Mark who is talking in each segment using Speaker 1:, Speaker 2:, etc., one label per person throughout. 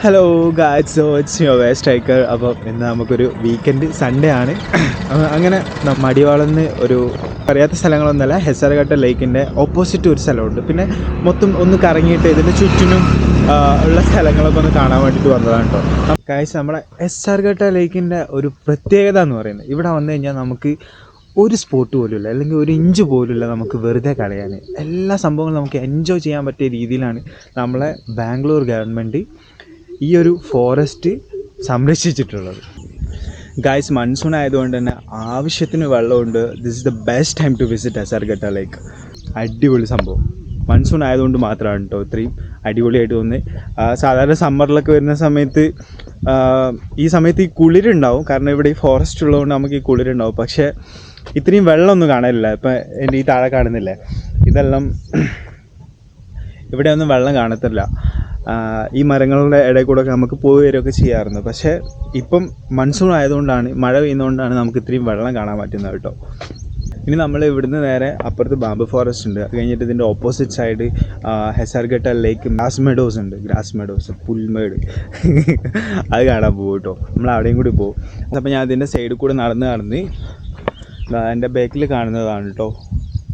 Speaker 1: Hello guys, so it's your way striker. അപ്പോൾ ഇന്ന് നമുക്കൊരു വീക്കെൻഡ് സൺഡേ ആണ്. അങ്ങനെ മടിവാളന്ന് ഒരു അറിയാത്ത സ്ഥലങ്ങളൊന്നുമല്ല, ഹെസാർഘട്ട ലേക്കിൻ്റെ ഓപ്പോസിറ്റ് ഒരു സ്ഥലമുണ്ട്. പിന്നെ മൊത്തം ഒന്ന് കറങ്ങിയിട്ട് ഇതിൻ്റെ ചുറ്റിനും ഉള്ള സ്ഥലങ്ങളൊക്കെ ഒന്ന് കാണാൻ വേണ്ടിയിട്ട് വന്നതാണ് കേട്ടോ. ഗായ്സ്, നമ്മളെ ഹെസാർഘട്ട ലേക്കിൻ്റെ ഒരു പ്രത്യേകത എന്ന് പറയുന്നത്, ഇവിടെ വന്നു കഴിഞ്ഞാൽ നമുക്ക് ഒരു സ്പോട്ട് പോലുമില്ല, അല്ലെങ്കിൽ ഒരു ഇഞ്ച് പോലുമില്ല നമുക്ക് വെറുതെ കളയാൻ. എല്ലാ സംഭവങ്ങളും നമുക്ക് എൻജോയ് ചെയ്യാൻ പറ്റിയ രീതിയിലാണ് നമ്മളെ ബാംഗ്ലൂർ ഗവൺമെൻറ് ഈ ഒരു ഫോറസ്റ്റ് സംരക്ഷിച്ചിട്ടുള്ളത്. ഗായ്സ്, മൺസൂൺ ആയതുകൊണ്ട് തന്നെ ആവശ്യത്തിന് വെള്ളമുണ്ട്. This is the best time to visit Hesaraghatta lake. അടിപൊളി സംഭവം. മൺസൂൺ ആയതുകൊണ്ട് മാത്രമാണ് കേട്ടോ ഇത്രയും അടിപൊളിയായിട്ട് തോന്നുന്നത്. സാധാരണ സമ്മറിലൊക്കെ വരുന്ന സമയത്ത് ഈ സമയത്ത് ഈ കുളിരുണ്ടാവും, കാരണം ഇവിടെ ഈ ഫോറസ്റ്റ് ഉള്ളതുകൊണ്ട് നമുക്ക് ഈ കുളിരുണ്ടാവും. പക്ഷേ ഇത്രയും വെള്ളമൊന്നും കാണാനില്ല. ഇപ്പം എൻ്റെ ഈ താഴെ കാണുന്നില്ലേ, ഇതെല്ലാം ഇവിടെയൊന്നും വെള്ളം കാണത്തില്ല. ഈ മരങ്ങളുടെ ഇടയിൽ കൂടെ ഒക്കെ നമുക്ക് പോയി വരികയൊക്കെ ചെയ്യാറുണ്ട്. പക്ഷേ ഇപ്പം മൺസൂൺ ആയതുകൊണ്ടാണ്, മഴ പെയ്യുന്നതുകൊണ്ടാണ് നമുക്ക് ഇത്രയും വെള്ളം കാണാൻ പറ്റുന്നത് കേട്ടോ. ഇനി നമ്മൾ ഇവിടുന്ന് നേരെ അപ്പുറത്ത് ബാംബു ഫോറസ്റ്റ് ഉണ്ട്. അത് കഴിഞ്ഞിട്ട് ഇതിൻ്റെ ഓപ്പോസിറ്റ് സൈഡ് ഹെസാർഘട്ട ലേക്ക് ഗ്രാസ് മെഡോസ് ഉണ്ട്. ഗ്രാസ് മെഡോസ്, പുൽമേട് അത് കാണാൻ പോകും കേട്ടോ. നമ്മൾ അവിടെയും കൂടി പോകും. അപ്പോൾ ഞാൻ അതിൻ്റെ സൈഡിൽ കൂടെ നടന്ന് എൻ്റെ ബാക്കിൽ കാണുന്നതാണ് കേട്ടോ.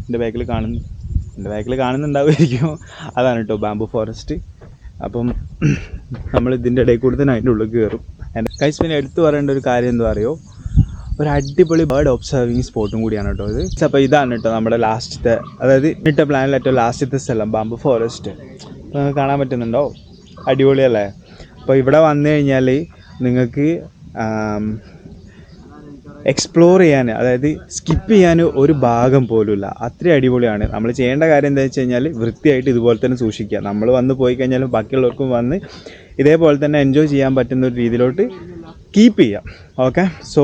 Speaker 1: എൻ്റെ ബാക്കിൽ കാണുന്നുണ്ടാവുമായിരിക്കും. അതാണ് കേട്ടോ ബാംബു ഫോറസ്റ്റ്. അപ്പം നമ്മൾ ഇതിൻ്റെ ഇടയിൽ കൂടെ തന്നെ അതിൻ്റെ ഉള്ളിൽ കയറും. എൻ്റെ ഗൈസ്, പിന്നെ എടുത്തു പറയേണ്ട ഒരു കാര്യം എന്താ പറയുമോ, ഒരു അടിപൊളി ബേർഡ് ഒബ്സർവിങ് സ്പോട്ടും കൂടിയാണ് കേട്ടോ ഇത്. അപ്പോൾ ഇതാണ് കേട്ടോ നമ്മുടെ ലാസ്റ്റത്തെ, അതായത് ഇട്ട പ്ലാനിൽ ഏറ്റവും ലാസ്റ്റത്തെ സ്ഥലം ബാംബു ഫോറസ്റ്റ്. അപ്പോൾ കാണാൻ പറ്റുന്നുണ്ടോ? അടിപൊളിയല്ലേ? അപ്പോൾ ഇവിടെ വന്നു കഴിഞ്ഞാൽ നിങ്ങൾക്ക് എക്സ്പ്ലോർ ചെയ്യാൻ, അതായത് സ്കിപ്പ് ചെയ്യാൻ ഒരു ഭാഗം പോലുമില്ല. അത്രയും അടിപൊളിയാണ്. നമ്മൾ ചെയ്യേണ്ട കാര്യം എന്താ വെച്ച് കഴിഞ്ഞാൽ വൃത്തിയായിട്ട് ഇതുപോലെ തന്നെ സൂക്ഷിക്കുക. നമ്മൾ വന്ന് പോയി കഴിഞ്ഞാലും ബാക്കിയുള്ളവർക്കും വന്ന് ഇതേപോലെ തന്നെ എൻജോയ് ചെയ്യാൻ പറ്റുന്ന ഒരു രീതിയിലോട്ട് കീപ്പ് ചെയ്യാം. ഓക്കെ, സോ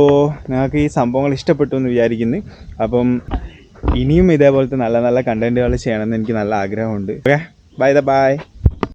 Speaker 1: നിങ്ങൾക്ക് ഈ സംഭവങ്ങൾ ഇഷ്ടപ്പെട്ടു എന്ന് വിചാരിക്കുന്നു. അപ്പം ഇനിയും ഇതേപോലത്തെ നല്ല നല്ല കണ്ടൻറ്റുകൾ ചെയ്യണമെന്ന് എനിക്ക് നല്ല ആഗ്രഹമുണ്ട്. Okay, by.